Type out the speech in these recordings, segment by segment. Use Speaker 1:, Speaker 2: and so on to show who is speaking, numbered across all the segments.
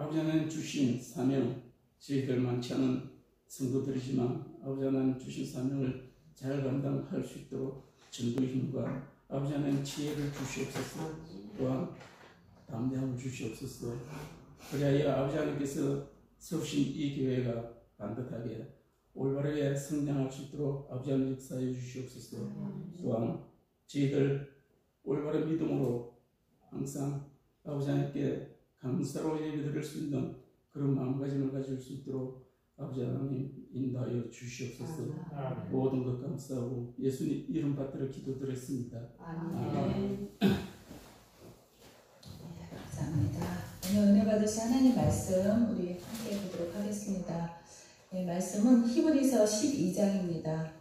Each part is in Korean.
Speaker 1: 아버지 하나님 주신 사명, 저희들 많지 않은 성도들이지만 아버지 하나님 주신 사명을 잘 감당할 수 있도록 전도의 힘과 아버지 하나님 지혜를 주시옵소서. 또한 담대함을 주시옵소서. 그리하여 아버지 하나님께서 세우신 이 교회가 반듯하게 올바르게 성장할 수 있도록 아버지 하나님 역사해 주시옵소서. 또한 저희들 올바른 믿음으로 항상 아버지 하나님께 감사로 예배드릴 수 있는 그런 마음가짐을 가질 수 있도록 아버지 하나님 인도하여 주시옵소서. 모든 것 감사하고 예수님 이름 받들어 기도드렸습니다.
Speaker 2: 아멘. 감사합니다. 오늘 은혜 받으신 하나님 말씀 우리 함께 보도록 하겠습니다. 네, 말씀은 히브리서 12장입니다.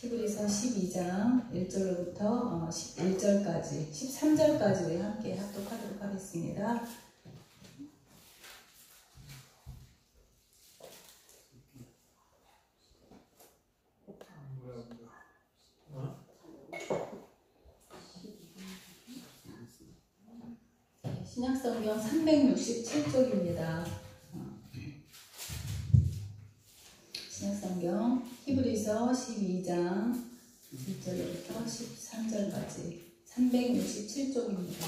Speaker 2: 히브리서 12장 1절로부터 11절까지 13절까지 우리 함께 합독하도록 하겠습니다. 신약성경 367쪽입니다. 신약성경 히브리서 12장 1절부터 13절까지 367쪽입니다.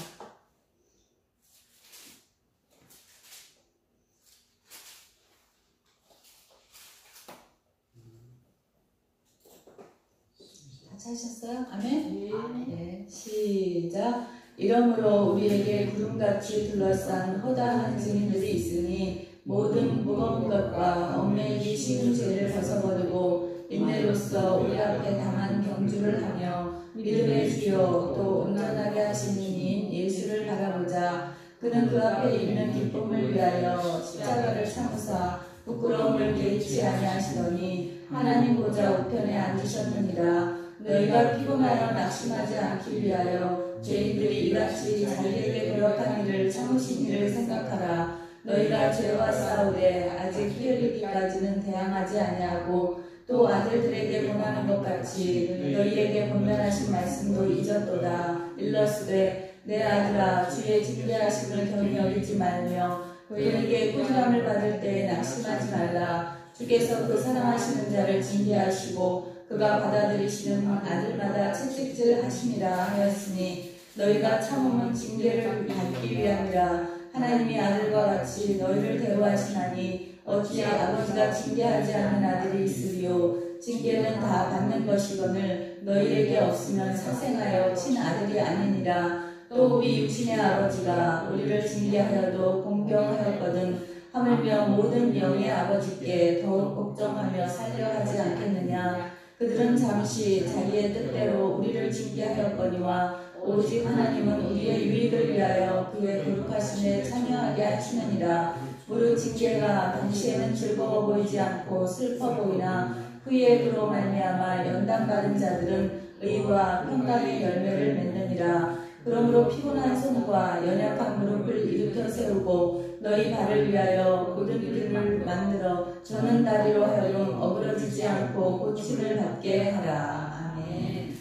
Speaker 2: 다 찾으셨어요? 아멘? 네, 시작. 이러므로 우리에게 구름같이 둘러싼 허다한 증인들이 있으니 모든 무거운 것과 얽매이기 쉬운 죄를 벗어버리고 인내로써 우리 앞에 당한 경주를 하며 믿음의 주요 또 온전하게 하시는 이인 예수를 바라보자. 그는 그 앞에 있는 기쁨을 위하여 십자가를 참으사 부끄러움을 개의치 아니하시더니 하나님 보좌 우편에 앉으셨느니라. 너희가 피곤하여 낙심하지 않기 위하여 죄인들이 이같이 자기에게 도락한 일을 참으신 일을 생각하라. 너희가 죄와 싸우되 아직 피 흘리기까지는 대항하지 아니하고 또 아들들에게 권하는 것 같이 너희에게 권면하신 말씀도 잊었도다. 일러스되 내 아들아 주의 징계하심을 경히 여기지 말며 그에게 꾸준함을 받을 때에 낙심하지 말라. 주께서 그 사랑하시는 자를 징계하시고 그가 받아들이시는 아들마다 채찍질 하심이라 하였으니 너희가 참음은 징계를 받기 위함이라. 하나님이 아들과 같이 너희를 대우하시나니 어찌 아버지가 징계하지 않는 아들이 있으리요. 징계는 다 받는 것이거늘 너희에게 없으면 사생하여 친아들이 아니니라. 또 우리 육신의 아버지가 우리를 징계하여도 공경하였거든 하물며 모든 영의 아버지께 더욱 걱정하며 살려 하지 않겠느냐. 그들은 잠시 자기의 뜻대로 우리를 징계하였거니와 오직 하나님은 우리의 유익을 위하여 그의 거룩하심에 참여하게 하시느니라. 무릇 징계가 당시에는 즐거워 보이지 않고 슬퍼 보이나 후에 그로 말미암아 연단받은 자들은 의와 평강의 열매를 맺느니라. 그러므로 피곤한 손과 연약한 무릎을 일으켜 세우고 너희 발을 위하여 곧은 길을 만들어 저는 다리로 하여금 어그러지지 않고 고침을 받게 하라. 아멘.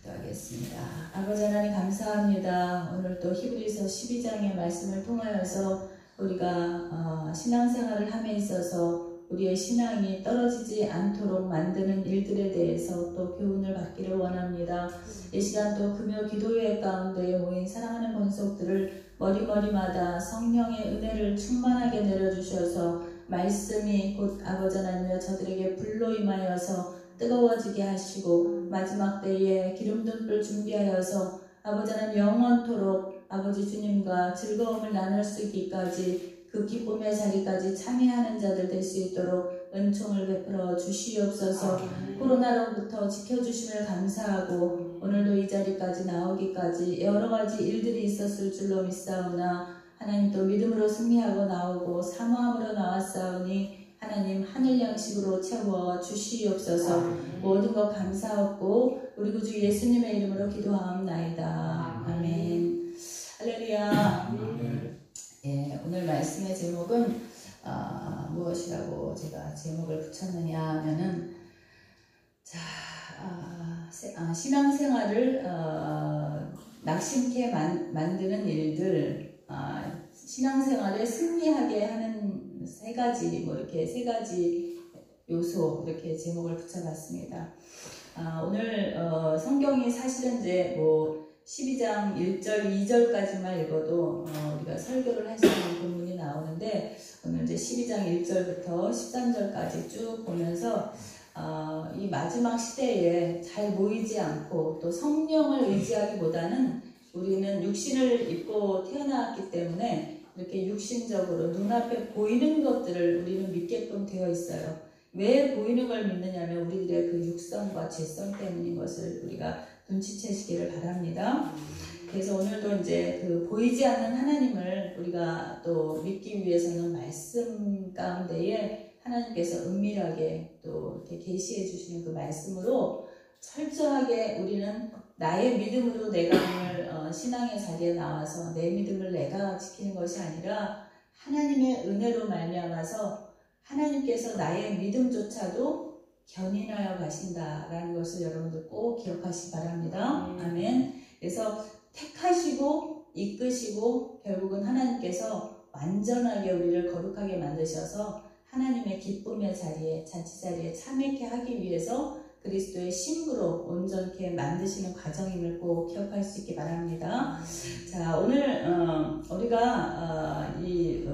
Speaker 2: 기도하겠습니다. 아버지 하나님 감사합니다. 오늘 또 히브리서 12장의 말씀을 통하여서 우리가 신앙생활을 함에 있어서 우리의 신앙이 떨어지지 않도록 만드는 일들에 대해서 또 교훈을 받기를 원합니다. 이 시간 또 금요 기도회 가운데 모인 사랑하는 권속들을 머리머리마다 성령의 은혜를 충만하게 내려주셔서 말씀이 곧 아버지 하나님여 저들에게 불로 임하여서 뜨거워지게 하시고 마지막 때에 기름든 불 준비하여서 아버지 하나님 영원토록 아버지 주님과 즐거움을 나눌 수 있기까지 그 기쁨의 자리까지 참여하는 자들 될 수 있도록 은총을 베풀어 주시옵소서. 코로나로부터 지켜주심을 감사하고 오늘도 이 자리까지 나오기까지 여러 가지 일들이 있었을 줄로 믿사오나 하나님 또 믿음으로 승리하고 나오고 사모함으로 나왔사오니 하나님 하늘 양식으로 채워 주시옵소서. 모든 것 감사하고 우리 구주 예수님의 이름으로 기도하옵나이다. 아멘. 할렐루야. 예, 오늘 말씀의 제목은 무엇이라고 제가 제목을 붙였느냐 하면은 신앙생활을 낙심케 만드는 일들 신앙생활을 승리하게 하는 세 가지, 이렇게 세 가지 요소, 이렇게 제목을 붙여봤습니다. 오늘, 성경이 사실은 이제 12장 1절, 2절까지만 읽어도, 우리가 설교를 할 수 있는 본문이 나오는데, 오늘 이제 12장 1절부터 13절까지 쭉 보면서, 이 마지막 시대에 잘 모이지 않고 또 성령을 의지하기보다는 우리는 육신을 입고 태어났기 때문에 이렇게 육신적으로 눈앞에 보이는 것들을 우리는 믿게끔 되어 있어요. 왜 보이는 걸 믿느냐면 우리들의 그 육성과 죄성 때문인 것을 우리가 눈치채시기를 바랍니다. 그래서 오늘도 이제 그 보이지 않는 하나님을 우리가 또 믿기 위해서는 말씀 가운데에 하나님께서 은밀하게 또 이렇게 계시해 주시는 그 말씀으로 철저하게 우리는 나의 믿음으로 내가 오늘 신앙의 자리에 나와서 내 믿음을 내가 지키는 것이 아니라 하나님의 은혜로 말미암아서 하나님께서 나의 믿음조차도 견인하여 가신다라는 것을 여러분들 꼭 기억하시기 바랍니다. 아멘. 그래서 택하시고 이끄시고 결국은 하나님께서 완전하게 우리를 거룩하게 만드셔서 하나님의 기쁨의 자리에, 잔치자리에 참여케 하기 위해서 그리스도의 신부로 온전케 만드시는 과정임을 꼭 기억할 수 있기 바랍니다. 자, 오늘 우리가 이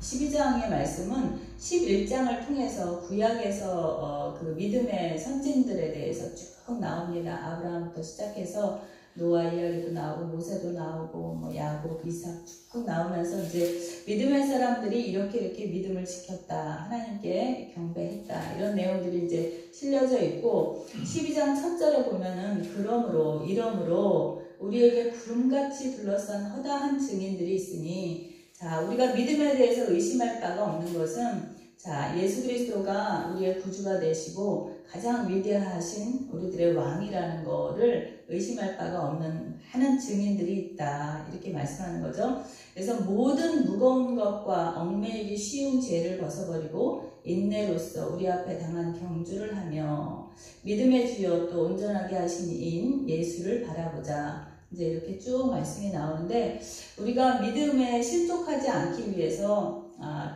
Speaker 2: 12장의 말씀은 11장을 통해서 구약에서 그 믿음의 선진들에 대해서 쭉 나옵니다. 아브라함부터 시작해서 노아 이야기도 나오고 모세도 나오고 야곱, 이삭 쭉 나오면서 이제 믿음의 사람들이 이렇게 믿음을 지켰다, 하나님께 경배했다, 이런 내용들이 이제 실려져 있고 12장 첫 절에 보면은 그러므로 이러므로 우리에게 구름같이 둘러싼 허다한 증인들이 있으니, 자, 우리가 믿음에 대해서 의심할 바가 없는 것은, 자, 예수 그리스도가 우리의 구주가 되시고 가장 위대하신 우리들의 왕이라는 거를 의심할 바가 없는 하는 증인들이 있다, 이렇게 말씀하는 거죠. 그래서 모든 무거운 것과 얽매이기 쉬운 죄를 벗어버리고 인내로써 우리 앞에 당한 경주를 하며 믿음의 주여 또 온전하게 하신 이인 예수를 바라보자. 이제 이렇게 쭉 말씀이 나오는데, 우리가 믿음에 실족하지 않기 위해서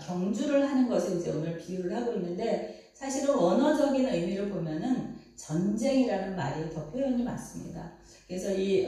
Speaker 2: 경주를 하는 것을 이제 오늘 비유를 하고 있는데, 사실은 원어적인 의미를 보면은 전쟁이라는 말이 더 표현이 맞습니다. 그래서 이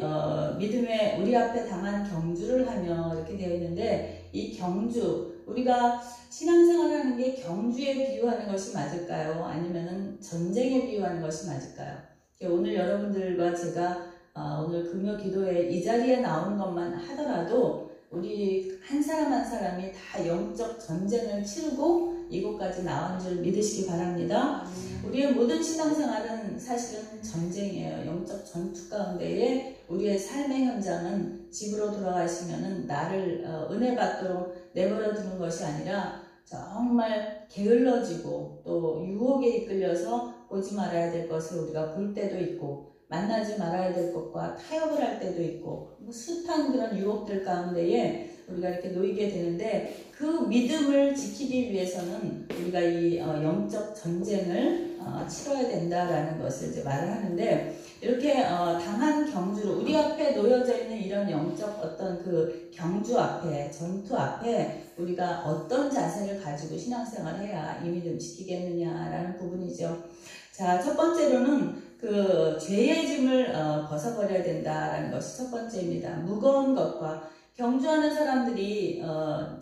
Speaker 2: 믿음에 우리 앞에 당한 경주를 하며 이렇게 되어 있는데, 이 경주, 우리가 신앙생활을 하는 게 경주에 비유하는 것이 맞을까요? 아니면은 전쟁에 비유하는 것이 맞을까요? 오늘 여러분들과 제가 오늘 금요 기도에 이 자리에 나오는 것만 하더라도 우리 한 사람 한 사람이 다 영적 전쟁을 치르고 이곳까지 나온 줄 믿으시기 바랍니다. 우리의 모든 신앙생활은 사실은 전쟁이에요. 영적 전투 가운데에 우리의 삶의 현장은 집으로 돌아가시면은 나를 은혜 받도록 내버려 두는 것이 아니라 정말 게을러지고 또 유혹에 이끌려서 보지 말아야 될 것을 우리가 볼 때도 있고, 만나지 말아야 될 것과 타협을 할 때도 있고, 숱한 그런 유혹들 가운데에 우리가 이렇게 놓이게 되는데, 그 믿음을 지키기 위해서는 우리가 이 영적 전쟁을 치러야 된다라는 것을 이제 말을 하는데, 이렇게 당한 경주로 우리 앞에 놓여져 있는 이런 영적 어떤 그 경주 앞에, 전투 앞에 우리가 어떤 자세를 가지고 신앙생활을 해야 이 믿음 지키겠느냐라는 부분이죠. 자, 첫 번째로는 그 죄의 짐을 벗어버려야 된다라는 것이 첫 번째입니다. 무거운 것과 경주하는 사람들이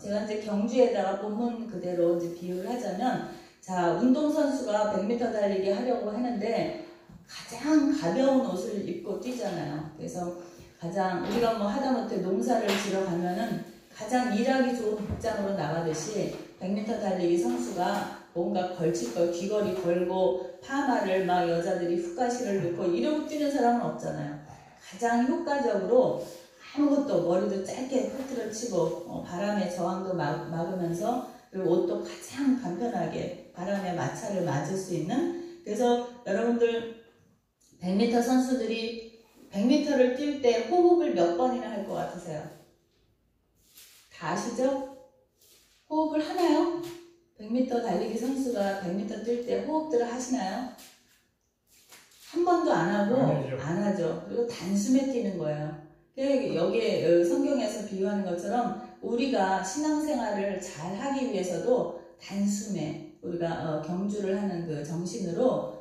Speaker 2: 제가 이제 경주에다가 본문 그대로 이제 비유를 하자면, 자, 운동선수가 100m 달리기 하려고 하는데 가장 가벼운 옷을 입고 뛰잖아요. 그래서 가장 우리가 하다못해 농사를 지러 가면은 가장 일하기 좋은 복장으로 나가듯이 100m 달리기 선수가 뭔가 걸칠 걸 귀걸이 걸고 파마를 막 여자들이 훅가시를 넣고 이러고 뛰는 사람은 없잖아요. 가장 효과적으로 아무것도 머리도 짧게 코트를 치고 바람의 저항도 막으면서, 그리고 옷도 가장 간편하게 바람의 마찰을 맞을 수 있는, 그래서 여러분들 100m 선수들이 100m를 뛸 때 호흡을 몇 번이나 할 것 같으세요? 다 아시죠? 호흡을 하나요? 100m 달리기 선수가 100m 뛸 때 호흡들을 하시나요? 한 번도 안 하고 안 하죠. 그리고 단숨에 뛰는 거예요. 여기에 성경에서 비유하는 것처럼 우리가 신앙생활을 잘 하기 위해서도 단숨에 우리가 경주를 하는 그 정신으로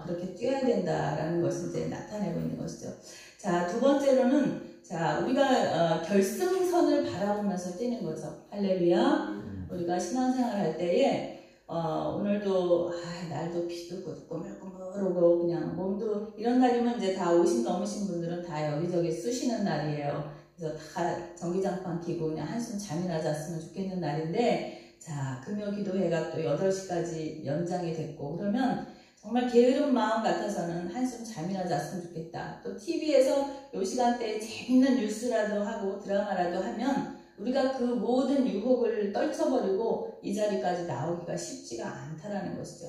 Speaker 2: 그렇게 뛰어야 된다라는 것을 이제 나타내고 있는 것이죠. 자, 두 번째로는 자, 우리가 결승선을 바라보면서 뛰는 거죠. 할렐루야. 우리가 신앙생활 할 때에 오늘도 날도 비도 꾸물꾸물하고 그냥 몸도 이런 날이면 이제 다 50 넘으신 분들은 다 여기저기 쑤시는 날이에요. 그래서 다 전기장판 켜고 그냥 한숨 잠이나 잤으면 좋겠는 날인데 자, 금요 기도회가 또 8시까지 연장이 됐고 그러면 정말 게으른 마음 같아서는 한숨 잠이나 잤으면 좋겠다. 또 TV에서 요 시간대에 재밌는 뉴스라도 하고 드라마라도 하면 우리가 그 모든 유혹을 떨쳐버리고 이 자리까지 나오기가 쉽지가 않다라는 것이죠.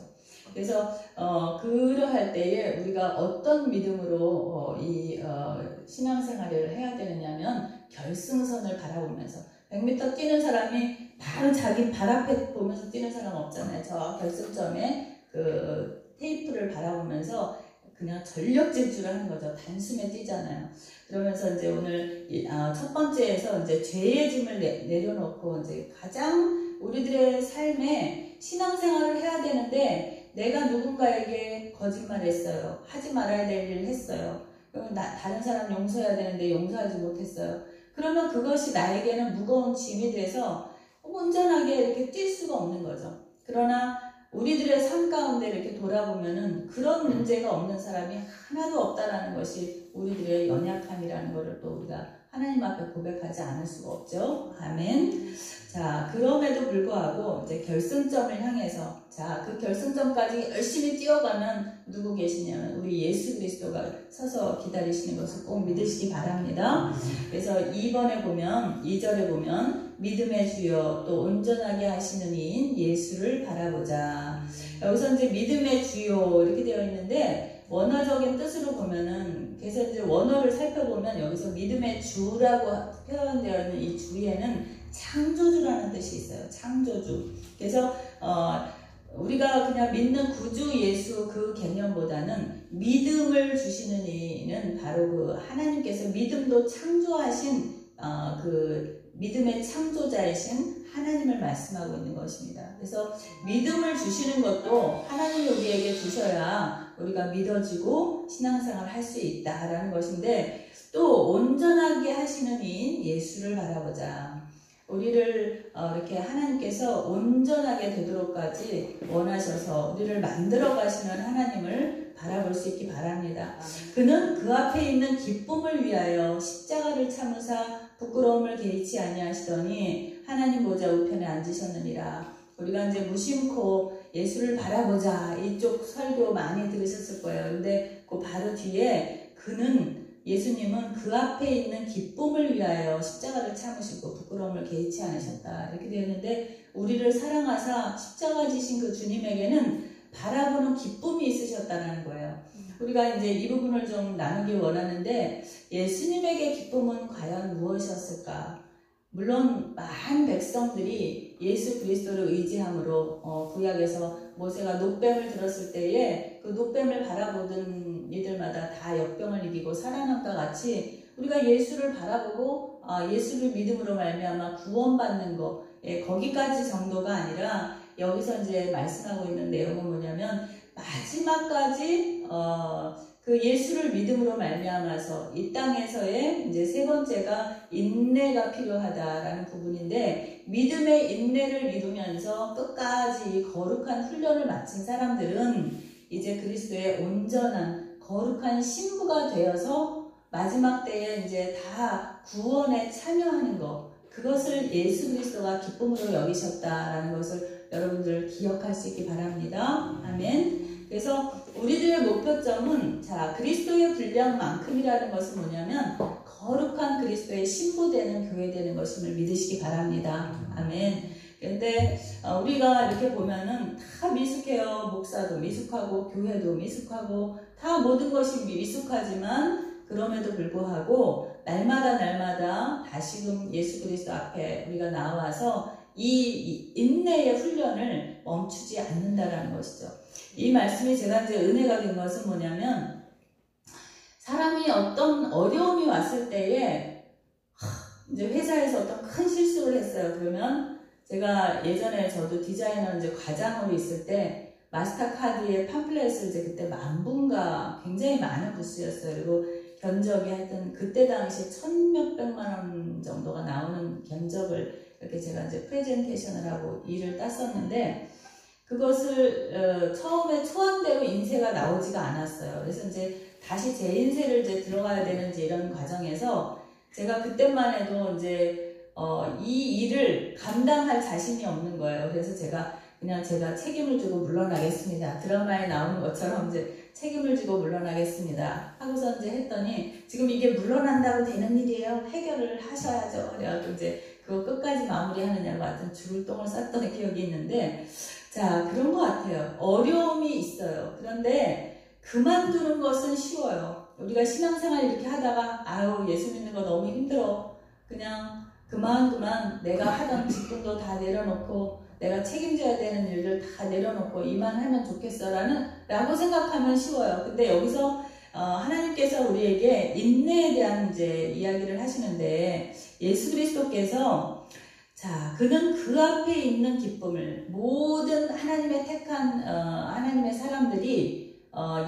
Speaker 2: 그래서 그러할 때에 우리가 어떤 믿음으로 이 신앙생활을 해야 되느냐면 결승선을 바라보면서 100m 뛰는 사람이 바로 자기 발 앞에 보면서 뛰는 사람 없잖아요. 저 결승점에 그 테이프를 바라보면서 그냥 전력 질주를 하는 거죠. 단숨에 뛰잖아요. 그러면서 이제 오늘 첫 번째에서 이제 죄의 짐을 내려놓고 이제 가장 우리들의 삶에 신앙생활을 해야 되는데 내가 누군가에게 거짓말했어요. 하지 말아야 될 일을 했어요. 그러면 다른 사람 용서해야 되는데 용서하지 못했어요. 그러면 그것이 나에게는 무거운 짐이 돼서 온전하게 이렇게 뛸 수가 없는 거죠. 그러나 우리들의 삶 가운데 이렇게 돌아보면은 그런 문제가 없는 사람이 하나도 없다라는 것이 우리들의 연약함이라는 것을 또 우리가 하나님 앞에 고백하지 않을 수가 없죠. 아멘. 자, 그럼에도 불구하고 이제 결승점을 향해서 자, 그 결승점까지 열심히 뛰어가면 누구 계시냐면 우리 예수 그리스도가 서서 기다리시는 것을 꼭 믿으시기 바랍니다. 그래서 2번에 보면 2절에 보면 믿음의 주여 또 온전하게 하시는 이인 예수를 바라보자. 여기서 이제 믿음의 주여 이렇게 되어 있는데 원어적인 뜻으로 보면은 그래서 이제 원어를 살펴보면 여기서 믿음의 주라고 표현되어 있는 이 주에는 창조주라는 뜻이 있어요. 창조주. 그래서 우리가 그냥 믿는 구주 예수 그 개념보다는 믿음을 주시는 이는 바로 그 하나님께서 믿음도 창조하신 그 믿음의 창조자이신 하나님을 말씀하고 있는 것입니다. 그래서 믿음을 주시는 것도 하나님이 우리에게 주셔야 우리가 믿어지고 신앙생활을 할 수 있다라는 것인데 또 온전하게 하시는 이인 예수를 바라보자. 우리를 이렇게 하나님께서 온전하게 되도록까지 원하셔서 우리를 만들어 가시는 하나님을 바라볼 수 있기 바랍니다. 그는 그 앞에 있는 기쁨을 위하여 십자가를 참으사 부끄러움을 개의치 아니하시더니 하나님 보좌 우편에 앉으셨느니라. 우리가 이제 무심코 예수를 바라보자 이쪽 설교 많이 들으셨을 거예요. 근데 그 바로 뒤에 예수님은 그 앞에 있는 기쁨을 위하여 십자가를 참으시고 부끄러움을 개의치 않으셨다. 이렇게 되어 있는데 우리를 사랑하사 십자가 지신 그 주님에게는 바라보는 기쁨이 있으셨다는 거예요. 우리가 이제 이 부분을 좀 나누기 원하는데 예수님에게 기쁨은 과연 무엇이었을까? 물론 많은 백성들이 예수 그리스도를 의지함으로 구약에서 모세가 놋뱀을 들었을 때에 그 놋뱀을 바라보던 이들마다 다 역병을 이기고 살아남과 같이 우리가 예수를 바라보고 예수를 믿음으로 말미암아 구원받는 거 거기까지 정도가 아니라 여기서 이제 말씀하고 있는 내용은 뭐냐면 마지막까지 그 예수를 믿음으로 말미암아서 이 땅에서의 이제 세 번째가 인내가 필요하다라는 부분인데 믿음의 인내를 이루면서 끝까지 거룩한 훈련을 마친 사람들은 이제 그리스도의 온전한 거룩한 신부가 되어서 마지막 때에 이제 다 구원에 참여하는 것 그것을 예수 그리스도가 기쁨으로 여기셨다라는 것을 여러분들 기억할 수 있기 바랍니다. 아멘. 그래서 우리들의 목표점은 자 그리스도의 분량만큼이라는 것은 뭐냐면 거룩한 그리스도의 신부되는 교회 되는 것임을 믿으시기 바랍니다. 아멘. 근데 우리가 이렇게 보면은 다 미숙해요. 목사도 미숙하고 교회도 미숙하고 다 모든 것이 미숙하지만 그럼에도 불구하고 날마다 다시금 예수 그리스도 앞에 우리가 나와서 이 인내의 훈련을 멈추지 않는다라는 것이죠. 이 말씀이 제가 이제 은혜가 된 것은 뭐냐면 사람이 어떤 어려움이 왔을 때에 이제 회사에서 어떤 큰 실수를 했어요. 있어요. 그러면 제가 예전에 저도 디자이너 이제 과장으로 있을 때 마스터카드의 팜플렛을 이제 그때 10,000부인가 굉장히 많은 부스였어요. 그리고 견적이 하여튼 그때 당시 1,000몇백만 원 정도가 나오는 견적을 이렇게 제가 이제 프레젠테이션을 하고 일을 땄었는데 그것을 처음에 초안대로 인쇄가 나오지가 않았어요. 그래서 이제 다시 제 인쇄를 이제 들어가야 되는지 이런 과정에서 제가 그때만 해도 이제 이 일을 감당할 자신이 없는 거예요. 그래서 제가 책임을 지고 물러나겠습니다. 드라마에 나오는 것처럼 이제 책임을 지고 물러나겠습니다. 하고서 이제 했더니 지금 이게 물러난다고 되는 일이에요. 해결을 하셔야죠. 그래가지고 이제 그거 끝까지 마무리하느냐고 하여튼 죽을 똥을 쌌던 기억이 있는데 자, 그런 것 같아요. 어려움이 있어요. 그런데 그만두는 것은 쉬워요. 우리가 신앙생활 이렇게 하다가 아유 예수 믿는 거 너무 힘들어. 그냥 그만 내가 하던 직분도 다 내려놓고 내가 책임져야 되는 일들 다 내려놓고 이만하면 좋겠어 라고 생각하면 쉬워요. 근데 여기서 하나님께서 우리에게 인내에 대한 이제 이야기를 하시는데 예수 그리스도께서 자, 그는 그 앞에 있는 기쁨을 모든 하나님의 택한 하나님의 사람들이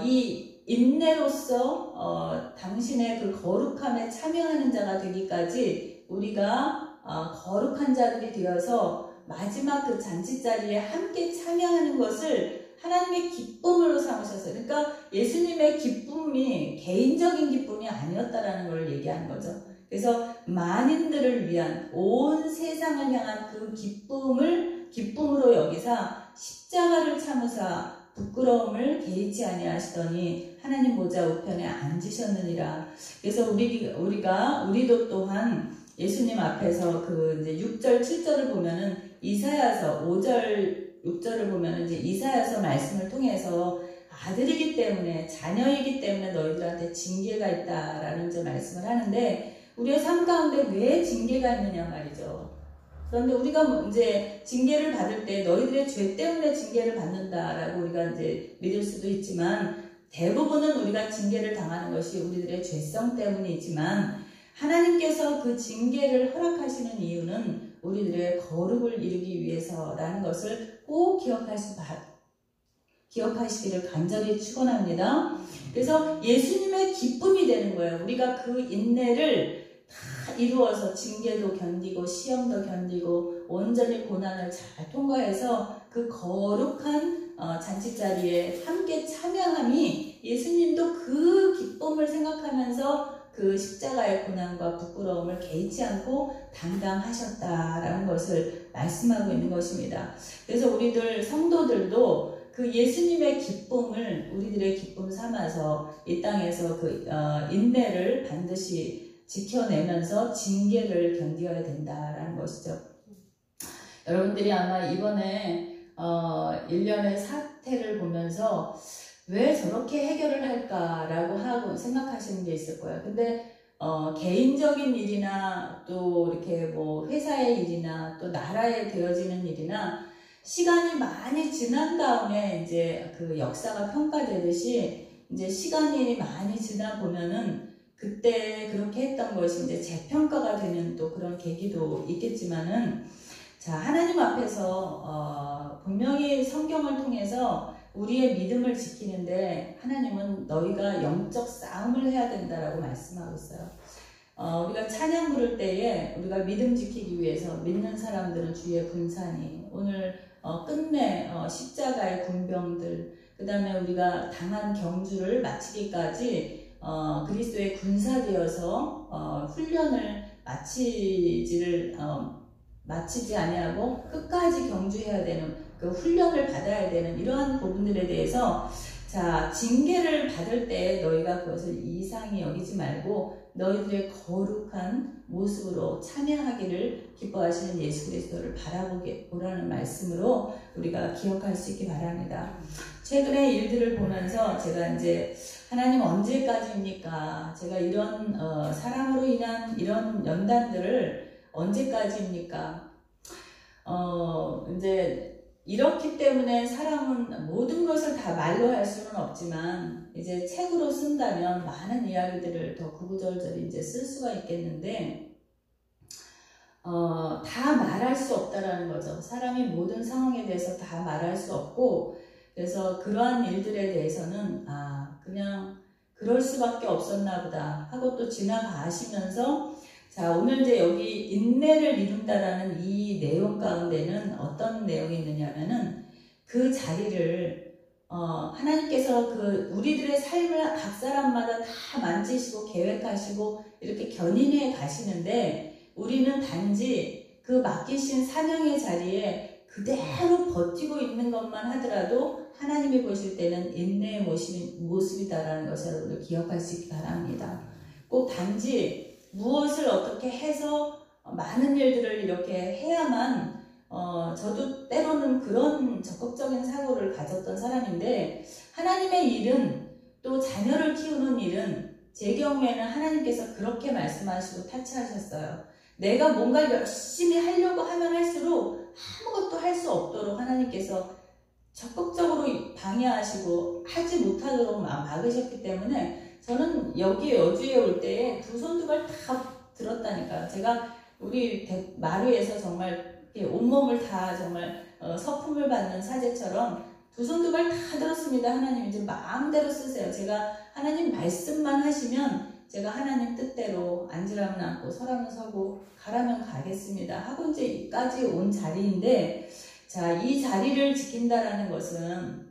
Speaker 2: 이 인내로서 당신의 그 거룩함에 참여하는 자가 되기까지 우리가 거룩한 자들이 되어서 마지막 그 잔치자리에 함께 참여하는 것을 하나님의 기쁨으로 삼으셨어요. 그러니까 예수님의 기쁨이 개인적인 기쁨이 아니었다라는 걸 얘기하는 거죠. 그래서 만인들을 위한 온 세상을 향한 그 기쁨으로 여기사 십자가를 참으사 부끄러움을 개의치 아니하시더니 하나님 보좌 우편에 앉으셨느니라. 그래서 우리도 또한 예수님 앞에서 그 이제 6절, 7절을 보면은 이사야서 5절, 6절을 보면은 이제 이사야서 말씀을 통해서 아들이기 때문에 자녀이기 때문에 너희들한테 징계가 있다라는 이제 말씀을 하는데 우리의 삶 가운데 왜 징계가 있느냐 말이죠. 그런데 우리가 이제 징계를 받을 때 너희들의 죄 때문에 징계를 받는다라고 우리가 이제 믿을 수도 있지만 대부분은 우리가 징계를 당하는 것이 우리들의 죄성 때문이지만 하나님께서 그 징계를 허락하시는 이유는 우리들의 거룩을 이루기 위해서라는 것을 꼭 기억하시기를 간절히 축원합니다. 그래서 예수님의 기쁨이 되는 거예요. 우리가 그 인내를 다 이루어서 징계도 견디고 시험도 견디고 온전히 고난을 잘 통과해서 그 거룩한 잔치자리에 함께 참여함이 예수님도 그 기쁨을 생각하면서 그 십자가의 고난과 부끄러움을 개의치 않고 당당하셨다라는 것을 말씀하고 있는 것입니다. 그래서 우리들 성도들도 그 예수님의 기쁨을 우리들의 기쁨 삼아서 이 땅에서 그 인내를 반드시 지켜내면서 징계를 견뎌야 된다라는 것이죠. 여러분들이 아마 이번에 1년의 사태를 보면서 왜 저렇게 해결을 할까라고 하고 생각하시는 게 있을 거예요. 근데 개인적인 일이나 또 이렇게 뭐 회사의 일이나 또 나라에 되어지는 일이나 시간이 많이 지난 다음에 이제 그 역사가 평가되듯이 이제 시간이 많이 지나 보면은 그때 그렇게 했던 것이 이제 재평가가 되는 또 그런 계기도 있겠지만은 자, 하나님 앞에서 분명히 성경을 통해서 우리의 믿음을 지키는데 하나님은 너희가 영적 싸움을 해야 된다라고 말씀하고 있어요. 우리가 찬양 부를 때에 우리가 믿음 지키기 위해서 믿는 사람들은 주의 군사니 오늘 끝내 십자가의 군병들 그 다음에 우리가 당한 경주를 마치기까지 그리스도의 군사 되어서 훈련을 마치지 아니하고 끝까지 경주해야 되는 그 훈련을 받아야 되는 이러한 부분들에 대해서 자 징계를 받을 때 너희가 그것을 이상히 여기지 말고 너희들의 거룩한 모습으로 참여하기를 기뻐하시는 예수 그리스도를 바라보라는 말씀으로 우리가 기억할 수 있기 바랍니다. 최근의 일들을 보면서 제가 이제 하나님 언제까지입니까? 제가 이런 사랑으로 인한 이런 연단들을 언제까지입니까? 이제 이렇기 때문에 사람은 모든 것을 다 말로 할 수는 없지만 이제 책으로 쓴다면 많은 이야기들을 더 구구절절 이제 쓸 수가 있겠는데 다 말할 수 없다라는 거죠. 사람이 모든 상황에 대해서 다 말할 수 없고, 그래서 그러한 일들에 대해서는 그냥 그럴 수밖에 없었나 보다 하고 또 지나가시면서, 자, 오늘 이제 여기 인내를 이룬다라는 이 내용 가운데는 어떤 내용이 있느냐면은 그 자리를 하나님께서 그 우리들의 삶을 각 사람마다 다 만지시고 계획하시고 이렇게 견인해 가시는데, 우리는 단지 그 맡기신 사명의 자리에 그대로 버티고 있는 것만 하더라도 하나님이 보실 때는 인내의 모습이다라는 것을 여러분들 기억할 수 있기 바랍니다. 꼭 단지 무엇을 어떻게 해서 많은 일들을 이렇게 해야만, 저도 때로는 그런 적극적인 사고를 가졌던 사람인데, 하나님의 일은, 또 자녀를 키우는 일은 제 경우에는 하나님께서 그렇게 말씀하시고 타치하셨어요. 내가 뭔가를 열심히 하려고 하면 할수록 아무것도 할 수 없도록 하나님께서 적극적으로 방해하시고 하지 못하도록 막으셨기 때문에, 저는 여기 여주에 올 때에 두 손 두 발 다 들었다니까요. 제가 우리 마루에서 정말 온몸을 다 정말 서품을 받는 사제처럼 두 손 두 발 다 들었습니다. 하나님 이제 마음대로 쓰세요. 제가 하나님 말씀만 하시면 제가 하나님 뜻대로 앉으라면 앉고 서라면 서고 가라면 가겠습니다 하고 이제 여기까지 온 자리인데, 자, 이 자리를 지킨다라는 것은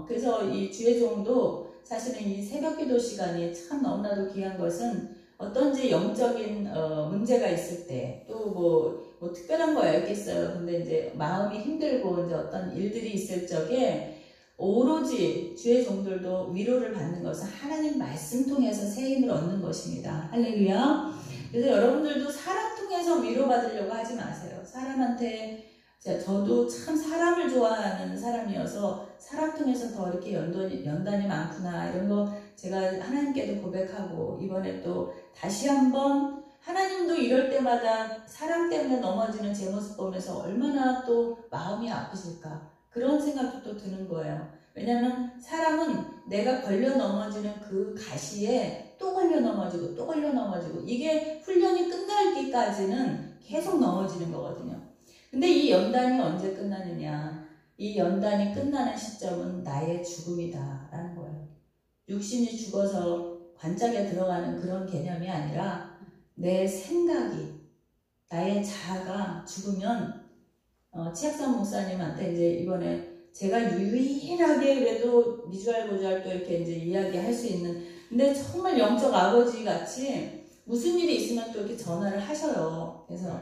Speaker 2: 그래서 이 주의 종도 사실은 이 새벽기도 시간이 참 너무나도 귀한 것은, 어떤지 영적인 문제가 있을 때, 또 뭐 특별한 거야 있겠어요. 근데 이제 마음이 힘들고 이제 어떤 일들이 있을 적에 오로지 주의 종들도 위로를 받는 것은 하나님 말씀 통해서 새 힘을 얻는 것입니다. 할렐루야. 그래서 여러분들도 사람 통해서 위로받으려고 하지 마세요. 사람한테, 저도 참 사람을 좋아하는 사람이어서 사람 통해서 더 이렇게 연단이 많구나 이런 거 제가 하나님께도 고백하고, 이번에 또 다시 한번 하나님도 이럴 때마다 사람 때문에 넘어지는 제 모습 보면서 얼마나 또 마음이 아프실까 그런 생각도 또 드는 거예요. 왜냐하면 사람은 내가 걸려 넘어지는 그 가시에 또 걸려 넘어지고 또 걸려 넘어지고, 이게 훈련이 끝날기까지는 계속 넘어지는 거거든요. 근데 이 연단이 언제 끝나느냐, 이 연단이 끝나는 시점은 나의 죽음이다 라는 거예요. 육신이 죽어서 관짝에 들어가는 그런 개념이 아니라 내 생각이, 나의 자아가 죽으면, 치학선 목사님한테 이제 이번에 제가 유일하게 그래도 미주알 고주알 또 이렇게 이제 이야기할 수 있는, 근데 정말 영적 아버지 같이 무슨 일이 있으면 또 이렇게 전화를 하셔요. 그래서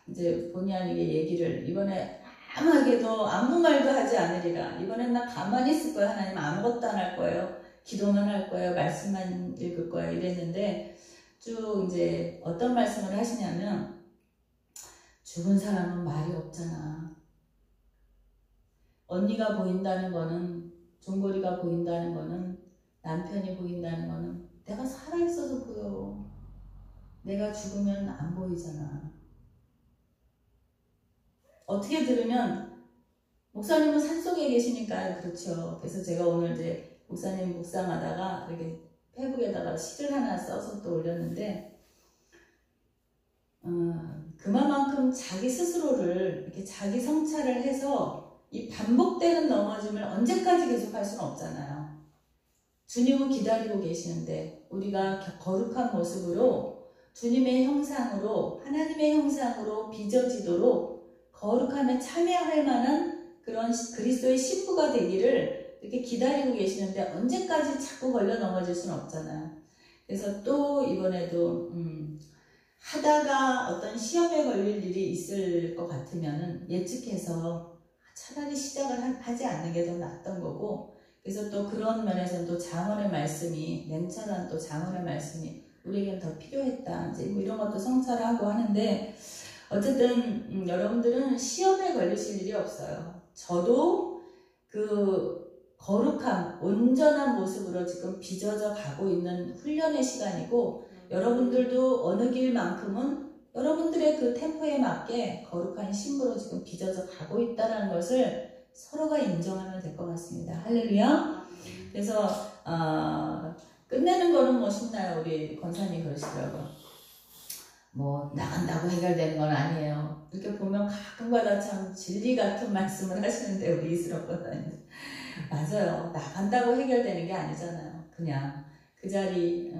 Speaker 2: 이제 본의 아니게 얘기를, 이번에 아무하게도 아무 말도 하지 않으리라. 이번엔 나 가만히 있을 거야. 하나님 아무것도 안 할 거예요. 기도만 할 거예요. 말씀만 읽을 거예요. 이랬는데 쭉 이제 어떤 말씀을 하시냐면, 죽은 사람은 말이 없잖아. 언니가 보인다는 거는, 종고리가 보인다는 거는, 남편이 보인다는 거는 내가 살아있어서 보여. 내가 죽으면 안 보이잖아. 어떻게 들으면 목사님은 산속에 계시니까 그렇죠. 그래서 제가 오늘 이제 목사님 묵상하다가 이렇게 페북에다가 시를 하나 써서 또 올렸는데, 그만큼 자기 스스로를 이렇게 자기 성찰을 해서 이 반복되는 넘어짐을 언제까지 계속할 수는 없잖아요. 주님은 기다리고 계시는데 우리가 거룩한 모습으로 주님의 형상으로, 하나님의 형상으로 빚어지도록 거룩함에 참여할 만한 그런 그리스도의 신부가 되기를 이렇게 기다리고 계시는데 언제까지 자꾸 걸려 넘어질 수는 없잖아요. 그래서 또 이번에도 하다가 어떤 시험에 걸릴 일이 있을 것 같으면은 예측해서 차라리 시작을 하지 않는 게 더 낫던 거고, 그래서 또 그런 면에서는 또 장언의 말씀이, 냉철한 또 장언의 말씀이 우리에겐 더 필요했다. 이제 뭐 이런 것도 성찰하고 하는데, 어쨌든 여러분들은 시험에 걸리실 일이 없어요. 저도 그 거룩함, 온전한 모습으로 지금 빚어져 가고 있는 훈련의 시간이고, 여러분들도 어느 길만큼은 여러분들의 그 템포에 맞게 거룩한 신부로 지금 빚어져 가고 있다는 것을 서로가 인정하면 될 것 같습니다. 할렐루야. 그래서 끝내는 거는 뭐 쉽나요? 우리 권사님 그러시더라고요. 뭐 나간다고 해결되는 건 아니에요. 이렇게 보면 가끔가다 참 진리 같은 말씀을 하시는데 우리 이스라엘보다는 맞아요. 나간다고 해결되는 게 아니잖아요. 그냥 그 자리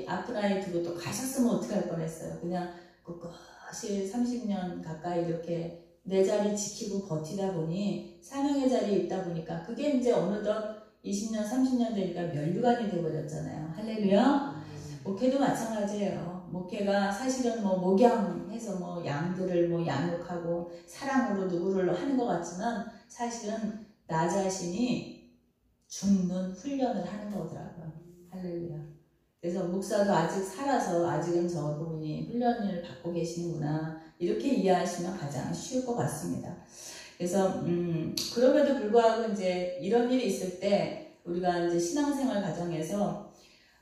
Speaker 2: 아픈 아이 두고 또 가셨으면 어떡할 뻔했어요. 그냥 꿋꿋이 30년 가까이 이렇게 내 자리 지키고 버티다 보니 사명의 자리에 있다 보니까 그게 이제 어느덧 20년 30년 되니까 면류관이 돼버렸잖아요. 할렐루야. 목회도 마찬가지예요. 목회가 사실은 뭐 목양해서 뭐 양들을 뭐 양육하고 사랑으로 누구를 하는 것 같지만 사실은 나 자신이 죽는 훈련을 하는 거더라고요. 할렐루야. 그래서 목사도 아직 살아서 아직은 저분이 훈련을 받고 계시는구나 이렇게 이해하시면 가장 쉬울 것 같습니다. 그래서 그럼에도 불구하고 이제 이런 일이 있을 때 우리가 이제 신앙생활 과정에서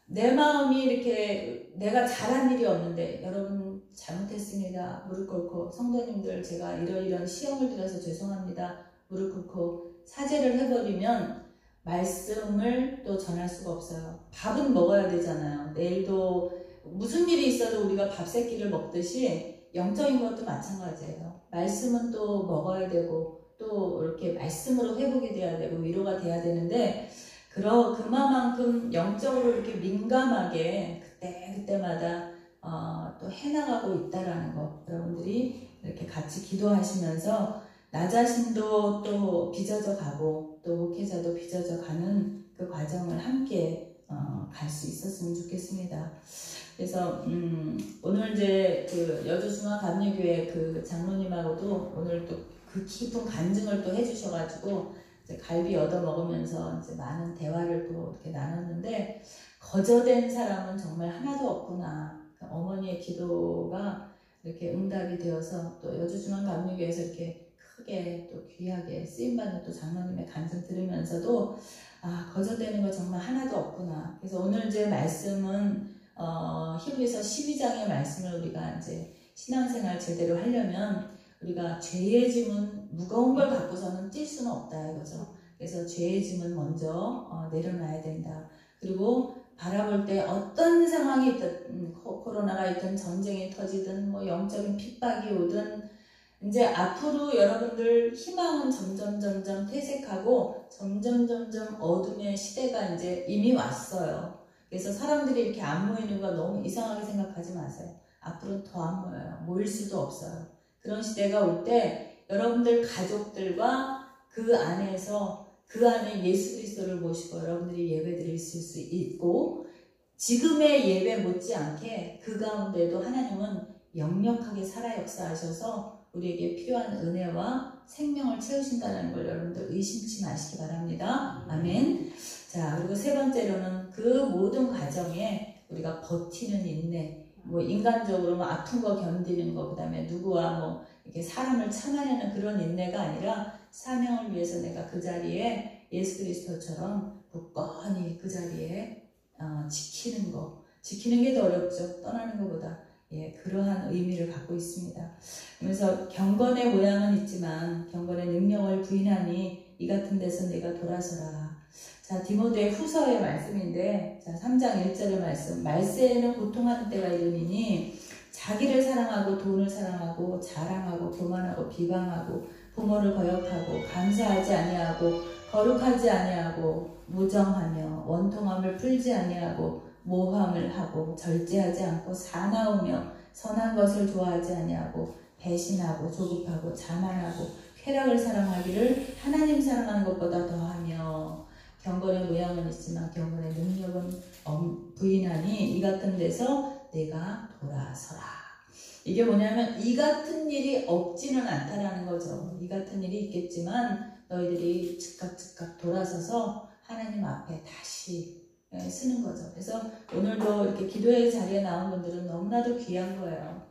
Speaker 2: 내 마음이 이렇게 내가 잘한 일이 없는데 여러분 잘못했습니다. 무릎 꿇고 성도님들 제가 이런 시험을 들어서 죄송합니다. 무릎 꿇고 사죄를 해버리면 말씀을 또 전할 수가 없어요. 밥은 먹어야 되잖아요. 내일도 무슨 일이 있어도 우리가 밥 세끼를 먹듯이 영적인 것도 마찬가지예요. 말씀은 또 먹어야 되고 또 이렇게 말씀으로 회복이 돼야 되고 위로가 돼야 되는데 그만큼 영적으로 이렇게 민감하게 그때마다 또 해나가고 있다라는 거 여러분들이 이렇게 같이 기도하시면서 나 자신도 또 빚어져 가고 또 목회자도 빚어져 가는 그 과정을 함께 갈 수 있었으면 좋겠습니다. 그래서 오늘 이제 그 여주중앙감리교회 그 장로님하고도 오늘 또 그 깊은 간증을 또 해주셔가지고 이제 갈비 얻어 먹으면서 이제 많은 대화를 또 이렇게 나눴는데 거저된 사람은 정말 하나도 없구나. 어머니의 기도가 이렇게 응답이 되어서 또 여주중앙감리교회에서 이렇게 크게 또 귀하게 쓰임받는 또 장로님의 간증 들으면서도 거저되는 거 정말 하나도 없구나. 그래서 오늘 이제 말씀은 히브리서 12장의 말씀을 우리가 이제 신앙생활 제대로 하려면 우리가 죄의 짐은 무거운 걸 갖고서는 뛸 수는 없다 이거죠. 그래서 죄의 짐은 먼저 내려놔야 된다. 그리고 바라볼 때 어떤 상황이 있든 코로나가 있든 전쟁이 터지든 뭐 영적인 핍박이 오든 이제 앞으로 여러분들 희망은 점점 퇴색하고 점점 어둠의 시대가 이제 이미 왔어요. 그래서 사람들이 이렇게 안 모이는 거 너무 이상하게 생각하지 마세요. 앞으로는 더 안 모여요. 모일 수도 없어요. 그런 시대가 올 때 여러분들 가족들과 그 안에 예수 그리스도를 모시고 여러분들이 예배 드릴 수 있고 지금의 예배 못지않게 그 가운데도 하나님은 역력하게 살아 역사하셔서 우리에게 필요한 은혜와 생명을 채우신다는 걸 여러분들 의심치 마시기 바랍니다. 아멘. 자, 그리고 세 번째로는 그 모든 과정에 우리가 버티는 인내, 뭐 인간적으로 뭐 아픈 거 견디는 거, 그 다음에 누구와 뭐 이렇게 사람을 참아내는 그런 인내가 아니라 사명을 위해서 내가 그 자리에 예수 그리스도처럼 굳건히 그 자리에 지키는 게 더 어렵죠. 떠나는 것보다. 예, 그러한 의미를 갖고 있습니다. 그래서 경건의 모양은 있지만 경건의 능력을 부인하니 이 같은 데서 내가 돌아서라. 자, 디모데 후서의 말씀인데, 자, 3장 1절의 말씀. 말세에는 고통하는 때가 이르니니 자기를 사랑하고 돈을 사랑하고 자랑하고 교만하고 비방하고 부모를 거역하고 감사하지 아니하고 거룩하지 아니하고 무정하며 원통함을 풀지 아니하고 모함을 하고 절제하지 않고 사나우며 선한 것을 좋아하지 아니하고 배신하고 조급하고 자만하고 쾌락을 사랑하기를 하나님 사랑하는 것보다 더하며 경건의 모양은 있지만 경건의 능력은 부인하니 이 같은 데서 내가 돌아서라. 이게 뭐냐면 이 같은 일이 없지는 않다라는 거죠. 이 같은 일이 있겠지만 너희들이 즉각 돌아서서 하나님 앞에 다시 쓰는 거죠. 그래서 오늘도 이렇게 기도의 자리에 나온 분들은 너무나도 귀한 거예요.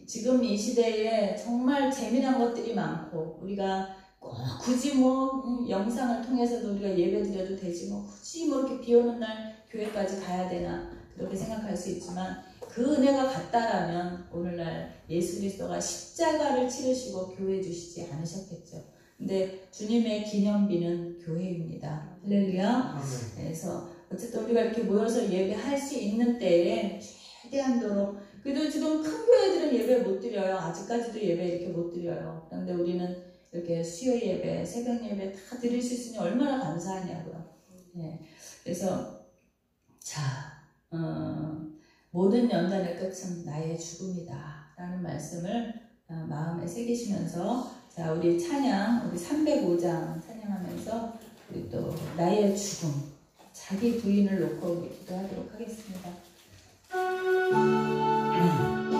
Speaker 2: 지금 이 시대에 정말 재미난 것들이 많고 우리가 꼭 굳이 뭐 영상을 통해서도 우리가 예배 드려도 되지 뭐 굳이 뭐 이렇게 비 오는 날 교회까지 가야 되나 그렇게 생각할 수 있지만 그 은혜가 같다라면 오늘날 예수 그리스도가 십자가를 치르시고 교회 주시지 않으셨겠죠. 근데 주님의 기념비는 교회입니다. 할렐루야. 그래서 어쨌든 우리가 이렇게 모여서 예배할 수 있는 때에 최대한도로 그래도 지금 큰 교회들은 예배 못 드려요. 아직까지도 예배 이렇게 못 드려요. 그런데 우리는 이렇게 수요 예배, 새벽 예배 다 드릴 수 있으니 얼마나 감사하냐고요. 네. 그래서 모든 연단의 끝은 나의 죽음이다 라는 말씀을 마음에 새기시면서 우리 찬양, 우리 305장 찬양하면서 우리 또 나의 죽음, 자기 부인을 놓고 우리 기도하도록 하겠습니다. 305장.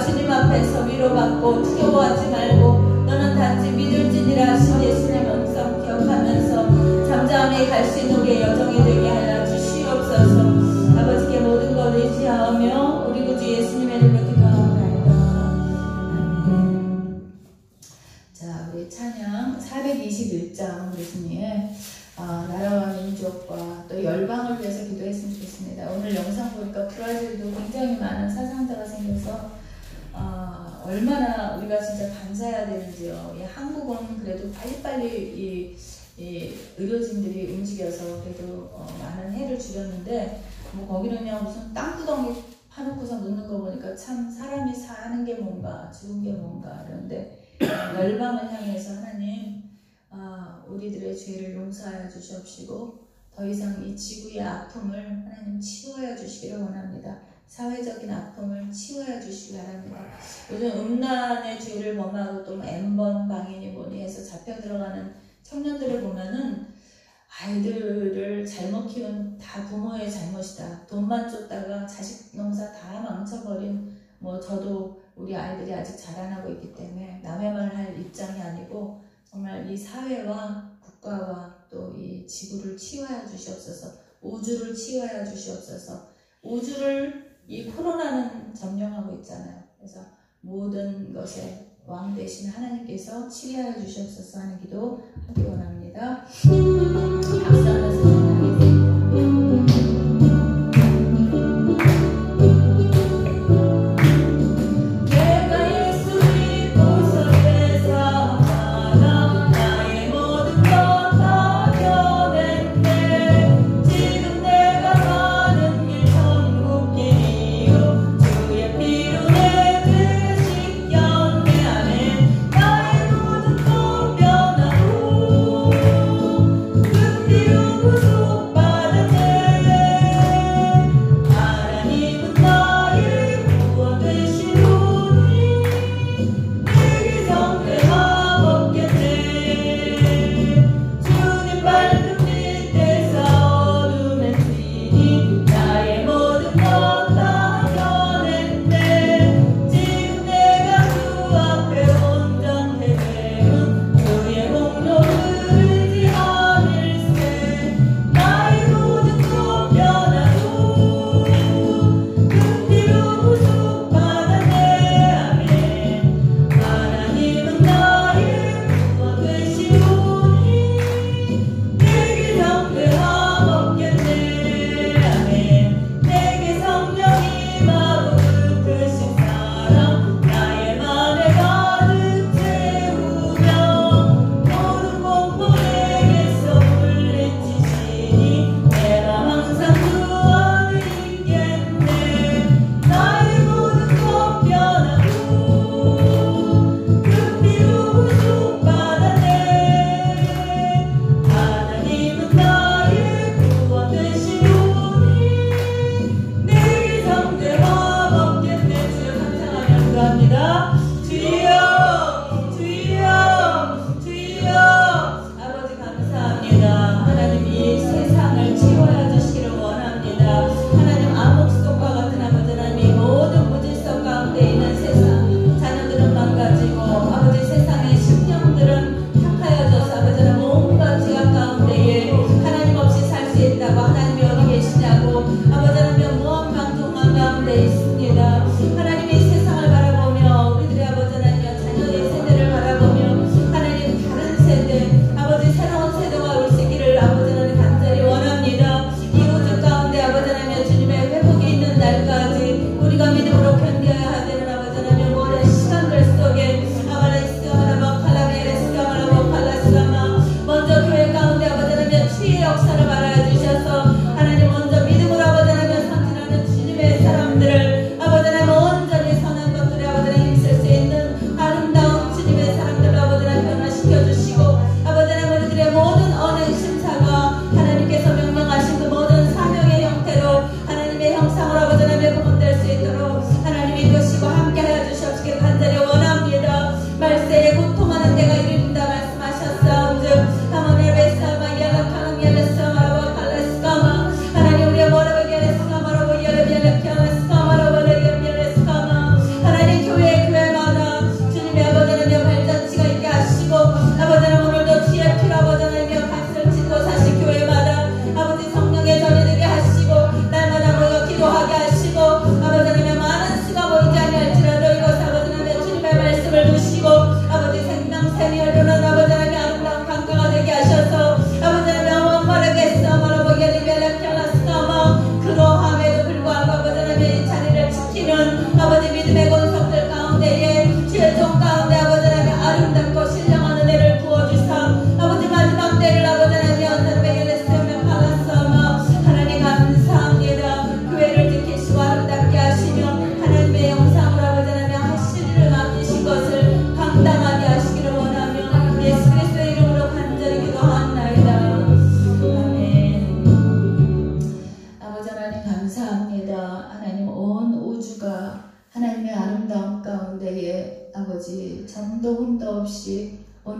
Speaker 3: 주님 앞에서 위로
Speaker 2: 위로받고 두려워하지 말고 너는 단지 믿을지니라 하신 예수님의 음성 기억하면서 잠잠히 갈 수 있는 우리의 여정이 되게 하여 주시옵소서. 아버지께 모든 것 의지하며 우리 구주 예수님의 이름으로 기도하옵나이다. 아멘. 자, 우리 찬양 421장 예수님의 나라와 민족과 또 열방을 위해서 기도했으면 좋겠습니다. 오늘 영상 보니까 브라질도 굉장히 많은 사상자가 생겨서 얼마나 우리가 진짜 감사해야 되는지요. 한국은 그래도 빨리빨리 이 의료진들이 움직여서 그래도 많은 해를 줄였는데 뭐 거기는요 무슨 땅구덩이 파놓고서 눕는 거 보니까 참 사람이 사는 게 뭔가 죽은 게 뭔가 그런데 열방을 향해서 하나님 우리들의 죄를 용서하여 주시옵시고 더 이상 이 지구의 아픔을 하나님 치유하여 주시기를 원합니다. 사회적인 아픔을 치유하여 주시기 바랍니다. 요즘 음란의 죄를 범하고 또 N번 방인이 뭐니 해서 잡혀 들어가는 청년들을 보면은 아이들을 잘못 키운 다 부모의 잘못이다. 돈만 쫓다가 자식 농사 다 망쳐버린 저도 우리 아이들이 아직 자라나고 있기 때문에 남의 말 할 입장이 아니고 정말 이 사회와 국가와 또 이 지구를 치유하여 주시옵소서. 우주를 치유하여 주시옵소서. 우주를 이 코로나는 점령하고 있잖아요. 그래서 모든 것에 왕 되신 하나님께서 치유하여 주시옵소서 하는 기도 하기 원합니다. 박수하면서 기도하겠습니다.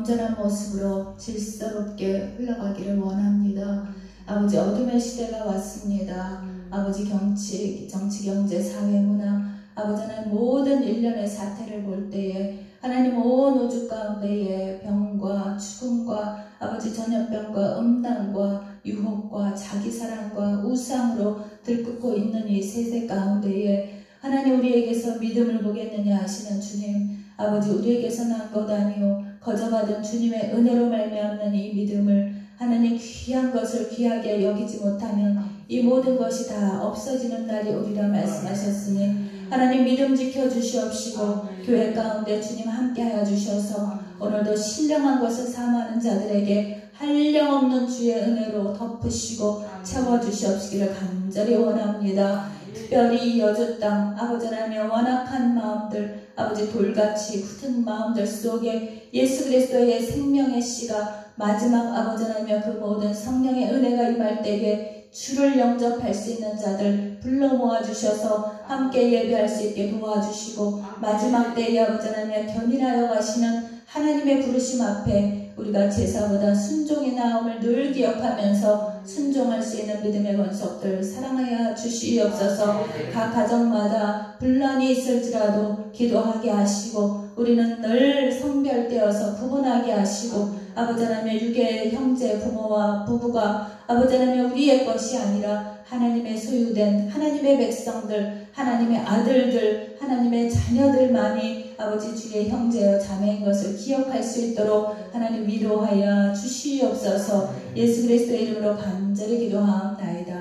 Speaker 2: 온전한 모습으로 질서롭게 흘러가기를 원합니다. 아버지, 어둠의 시대가 왔습니다. 아버지, 정치, 경제, 사회, 문화, 아버지 하나님 모든 일련의 사태를 볼 때에 하나님 온 우주 가운데에 병과 죽음과 아버지 전염병과 음란과 유혹과 자기사랑과 우상으로 들끓고 있는 이 세대 가운데에 하나님 우리에게서 믿음을 보겠느냐 하시는 주님, 아버지 우리에게서 난 것 아니요 거저받은 주님의 은혜로 말미암는 이 믿음을 하나님 귀한 것을 귀하게 여기지 못하면 이 모든 것이 다 없어지는 날이 오리라 말씀하셨으니 하나님 믿음 지켜주시옵시고 교회 가운데 주님 함께하여 주셔서 오늘도 신령한 것을 사모하는 자들에게 한량없는 주의 은혜로 덮으시고 채워주시옵시기를 간절히 원합니다. 특별히 이 여주 땅 아버지 하나님의 완악한 마음들, 아버지 돌같이 굳은 마음들 속에 예수 그리스도의 생명의 씨가 마지막 아버지 하나님의 그 모든 성령의 은혜가 임할 때에 주를 영접할 수 있는 자들 불러 모아주셔서 함께 예배할 수 있게 도와주시고 마지막 때에 아버지 하나님의 견인하여 가시는 하나님의 부르심 앞에 우리가 제사보다 순종의 나옴을 늘 기억하면서 순종할 수 있는 믿음의 권속들 사랑하여 주시옵소서. 각 가정마다 분란이 있을지라도 기도하게 하시고 우리는 늘 성별되어서 구분하게 하시고 아버지 하나님의 육의 형제 부모와 부부가 아버지 하나님의 우리의 것이 아니라 하나님의 소유된 하나님의 백성들, 하나님의 아들들, 하나님의 자녀들만이 아버지 주의 형제여 자매인 것을 기억할 수 있도록 하나님 위로하여 주시옵소서. 예수 그리스도의 이름으로 간절히 기도하옵나이다.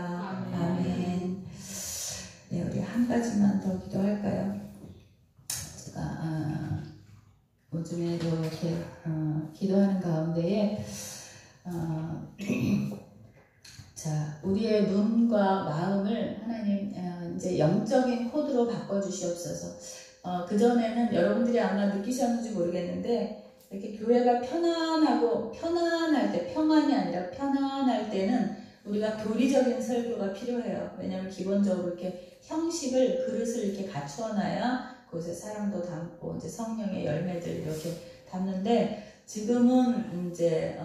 Speaker 2: 아멘. 네, 우리 한 가지만 더 기도할까요? 제가 요즘에도 이렇게 기도하는 가운데에 자, 우리의 눈과 마음을 하나님 이제 영적인 코드로 바꿔주시옵소서. 그전에는 여러분들이 아마 느끼셨는지 모르겠는데 이렇게 교회가 편안할 때, 평안이 아니라 편안할 때는 우리가 교리적인 설교가 필요해요. 왜냐하면 기본적으로 이렇게 형식을, 그릇을 이렇게 갖추어놔야 그곳에 사랑도 담고 이제 성령의 열매들 이렇게 담는데 지금은 이제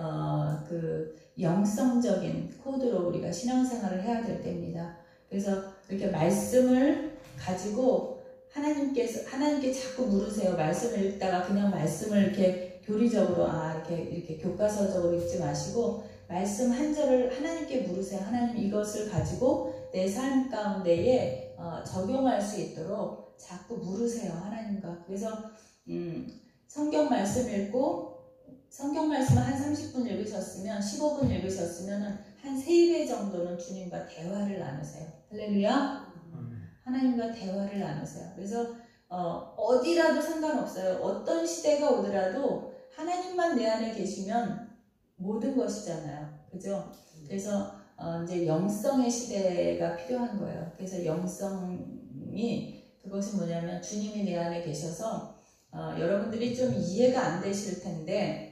Speaker 2: 그 영성적인 코드로 우리가 신앙생활을 해야 될 때입니다. 그래서 이렇게 말씀을 가지고 하나님께 자꾸 물으세요. 말씀을 읽다가 그냥 말씀을 이렇게 교리적으로 이렇게 교과서적으로 읽지 마시고 말씀 한 절을 하나님께 물으세요. 하나님 이것을 가지고 내 삶 가운데에 적용할 수 있도록 자꾸 물으세요. 하나님과. 그래서 성경 말씀 읽고 성경 말씀을 한 30분 읽으셨으면 15분 읽으셨으면 한 3배 정도는 주님과 대화를 나누세요. 할렐루야. 하나님과 대화를 나누세요. 그래서 어디라도 상관없어요. 어떤 시대가 오더라도 하나님만 내 안에 계시면 모든 것이잖아요. 그죠? 그래서 이제 영성의 시대가 필요한 거예요. 그래서 영성이 그것이 뭐냐면 주님이 내 안에 계셔서 여러분들이 좀 이해가 안 되실 텐데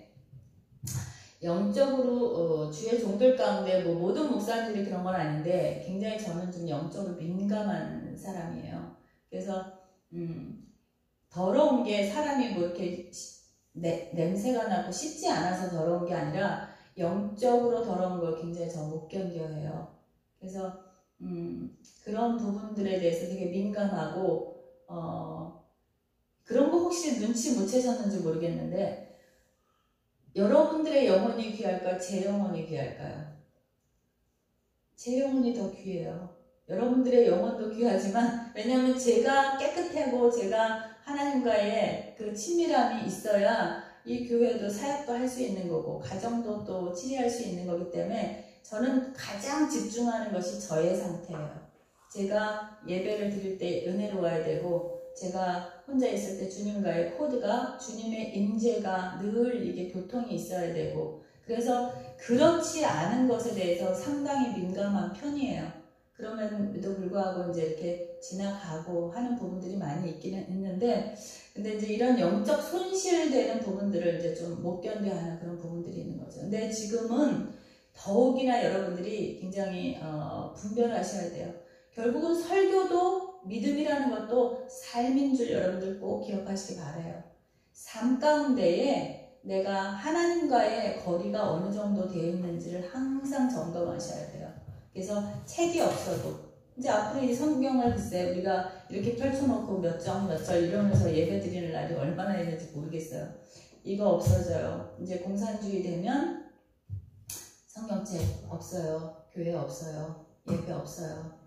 Speaker 2: 영적으로 주의 종들 가운데 뭐 모든 목사님들이 그런 건 아닌데 굉장히 저는 좀 영적으로 민감한 사람이에요. 그래서 더러운 게 사람이 뭐 이렇게 냄새가 나고 씻지 않아서 더러운 게 아니라 영적으로 더러운 걸 굉장히 저 못 견뎌해요. 그래서 그런 부분들에 대해서 되게 민감하고 그런 거 혹시 눈치 못 채셨는지 모르겠는데 여러분들의 영혼이 귀할까요? 제 영혼이 귀할까요? 제 영혼이 더 귀해요. 여러분들의 영혼도 귀하지만 왜냐하면 제가 깨끗하고 제가 하나님과의 그 친밀함이 있어야 이 교회도 사역도 할 수 있는 거고 가정도 또 치리할 수 있는 거기 때문에 저는 가장 집중하는 것이 저의 상태예요. 제가 예배를 드릴 때 은혜로워야 되고 제가 혼자 있을 때 주님과의 코드가 주님의 임재가 늘 이게 교통이 있어야 되고 그래서 그렇지 않은 것에 대해서 상당히 민감한 편이에요. 그럼에도 불구하고 이제 이렇게 지나가고 하는 부분들이 많이 있기는 있는데 근데 이제 이런 영적 손실되는 부분들을 이제 좀 못 견뎌하는 그런 부분들이 있는 거죠. 근데 지금은 더욱이나 여러분들이 굉장히 분별하셔야 돼요. 결국은 설교도 믿음이라는 것도 삶인 줄 여러분들 꼭 기억하시기 바라요. 삶 가운데에 내가 하나님과의 거리가 어느 정도 되어 있는지를 항상 점검하셔야 돼요. 그래서 책이 없어도 이제 앞으로 이 성경을 글쎄 우리가 이렇게 펼쳐놓고 몇 장 몇 절 이러면서 예배 드리는 날이 얼마나 있는지 모르겠어요. 이거 없어져요. 이제 공산주의 되면 성경책 없어요. 교회 없어요. 예배 없어요.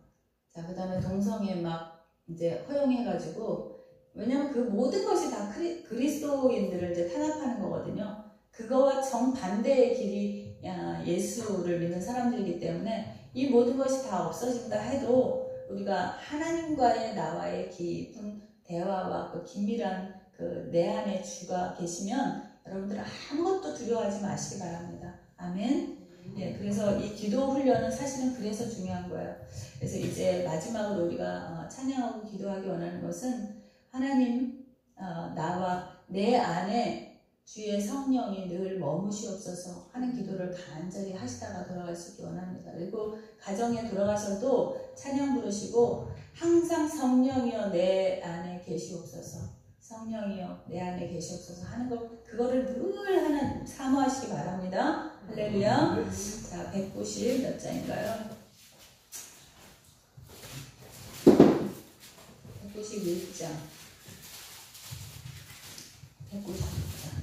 Speaker 2: 자, 그 다음에 동성애 막 이제 허용해가지고, 왜냐면 그 모든 것이 다 그리스도인들을 이제 탄압하는 거거든요. 그거와 정반대의 길이 예수를 믿는 사람들이기 때문에 이 모든 것이 다 없어진다 해도 우리가 하나님과의 나와의 깊은 대화와 그 긴밀한 그 내 안에 주가 계시면 여러분들 아무것도 두려워하지 마시기 바랍니다. 아멘. 네, 그래서 이 기도 훈련은 사실은 그래서 중요한 거예요. 그래서 이제 마지막으로 우리가 찬양하고 기도하기 원하는 것은 하나님, 나와 내 안에 주의 성령이 늘 머무시옵소서 하는 기도를 간절히 하시다가 돌아갈 수 있기 원합니다. 그리고 가정에 돌아가셔도 찬양 부르시고 항상 성령이여 내 안에 계시옵소서, 성령이여 내 안에 계시옵소서 하는 거, 그거를 늘 사모하시기 바랍니다. 할렐루야. 자, 190 몇 장인가요? 191장. 190장.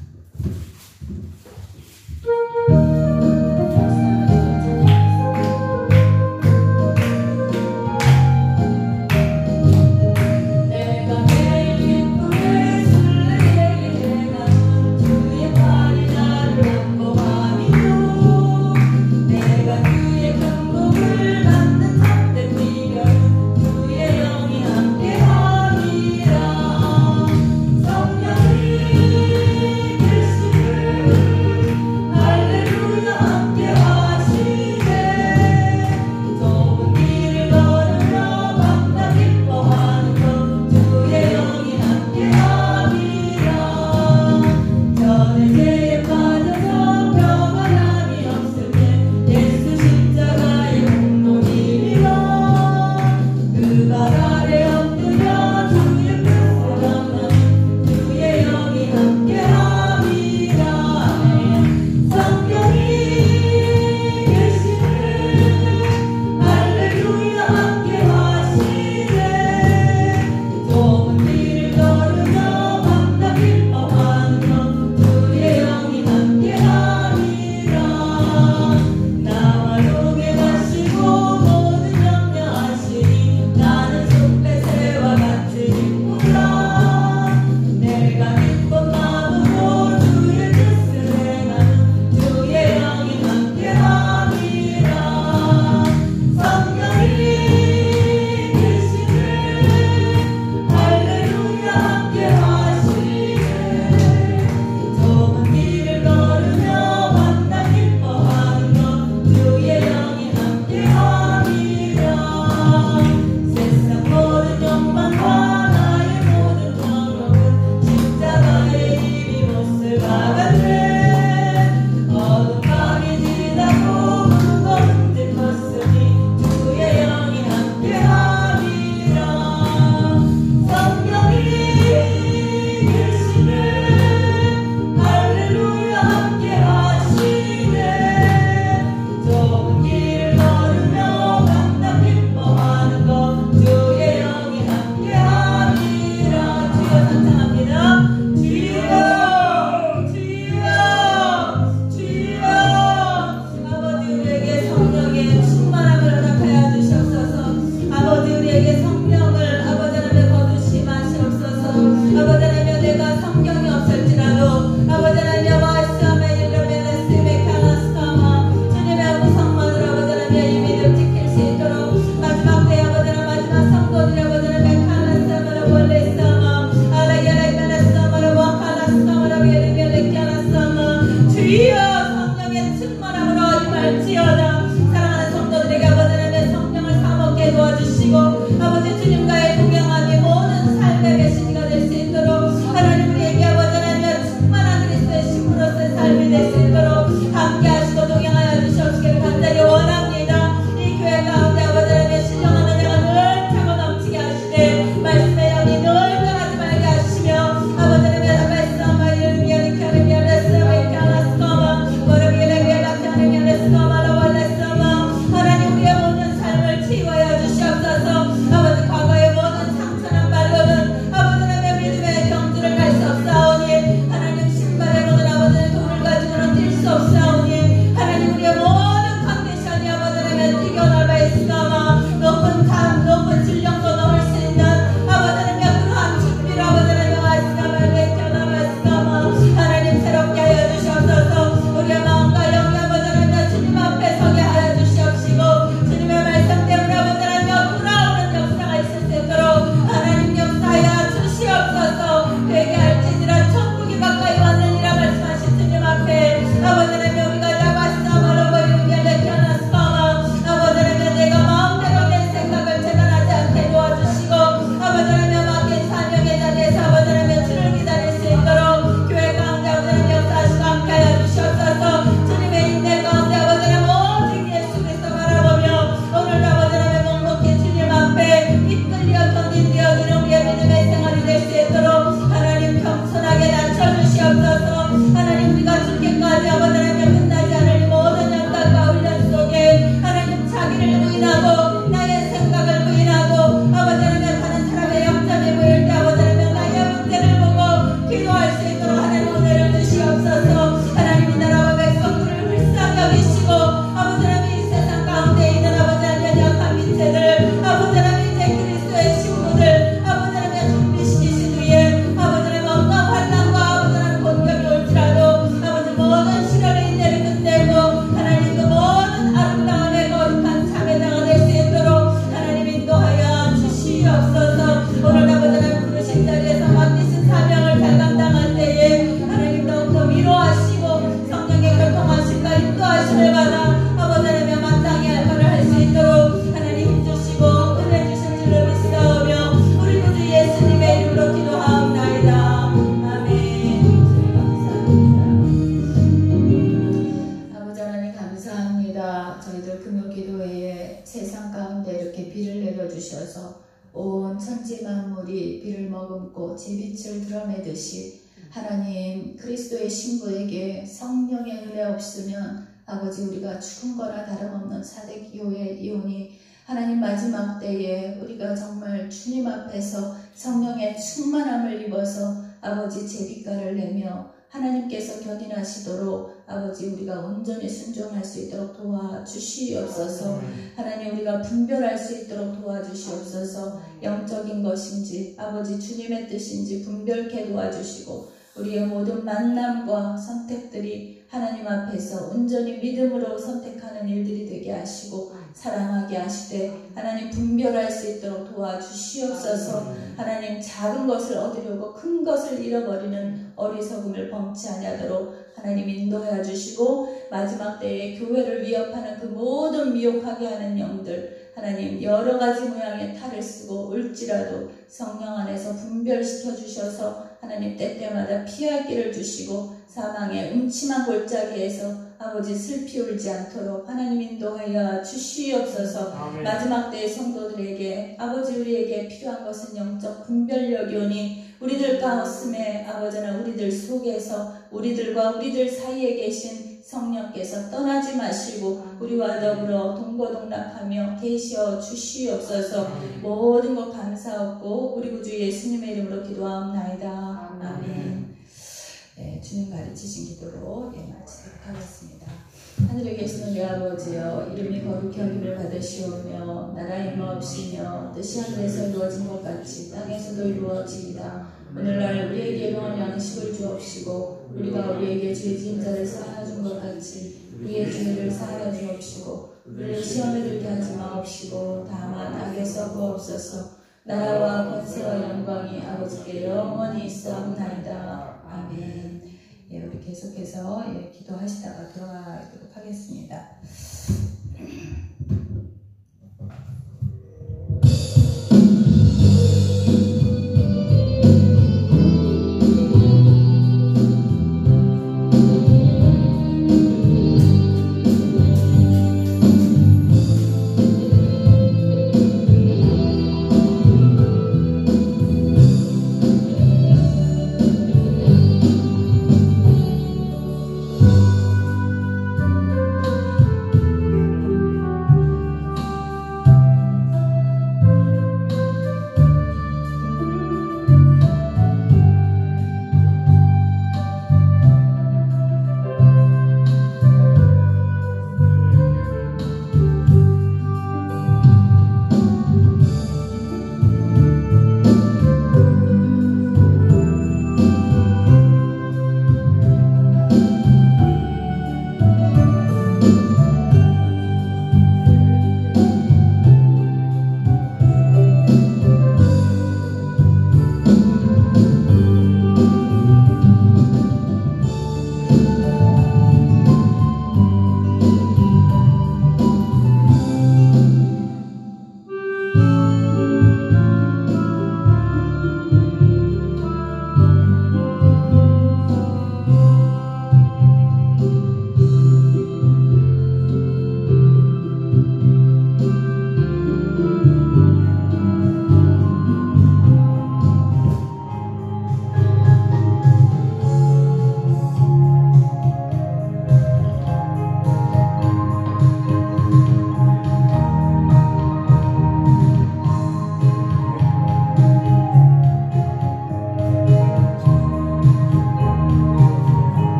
Speaker 3: 성령이
Speaker 2: 주셔서 온 천지 만물이 비를 머금고 제 빛을 드러내듯이 하나님 그리스도의 신부에게 성령의 은혜 없으면 아버지 우리가 죽은 거나 다름없는 사대기호의 하나님 마지막 때에 우리가 정말 주님 앞에서 성령의 충만함을 입어서 아버지 제비가를 내며 하나님께서 견인하시도록 아버지 우리가 온전히 순종할 수 있도록 도와주시옵소서. 하나님 우리가 분별할 수 있도록 도와주시옵소서. 영적인 것인지 아버지 주님의 뜻인지 분별케 도와주시고 우리의 모든 만남과 선택들이 하나님 앞에서 온전히 믿음으로 선택하는 일들이 되게 하시고 사랑하게 하시되 하나님 분별할 수 있도록 도와주시옵소서. 하나님 작은 것을 얻으려고 큰 것을 잃어버리는 어리석음을 범치 아니하도록 하나님 인도하여 주시고 마지막 때에 교회를 위협하는 그 모든 미혹하게 하는 영들 하나님 여러 가지 모양의 탈을 쓰고 올지라도 성령 안에서 분별시켜 주셔서 하나님 때때마다 피할 길을 주시고 사망의 음침한 골짜기에서 아버지 슬피 울지 않도록 하나님 인도하여 주시옵소서.
Speaker 3: 아멘.
Speaker 2: 마지막 때의 성도들에게 아버지 우리에게 필요한 것은 영적 분별력이 오니 우리들 가운데 아버지나 우리들 속에서 우리들과 우리들 사이에 계신 성령께서 떠나지 마시고 우리와 더불어 동고동락하며 계시어 주시옵소서. 모든 것 감사하고 우리 구주 예수님의 이름으로 기도하옵나이다. 아멘. 네, 주님 가르치신 기도로 마치도록 하겠습니다. 하늘에 계시는 내 아버지여 이름이 거룩히 여김을 받으시오며 나라의 임하옵시며 뜻이 하늘에서 이루어진 것 같이 땅에서도 이루어지이다. 오늘날 우리에게 일용할 양식을 주옵시고 우리가 우리에게 죄 지은 자를 사하여 준 것 같이 우리의 죄를 사하여 주옵시고 우리를 시험에 들게 하지 마옵시고 다만 악에서 구하옵소서. 나라와 권세와 영광이 아버지께 영원히 있사옵나이다. 아멘. 우리 계속해서 기도하시다가 들어가도록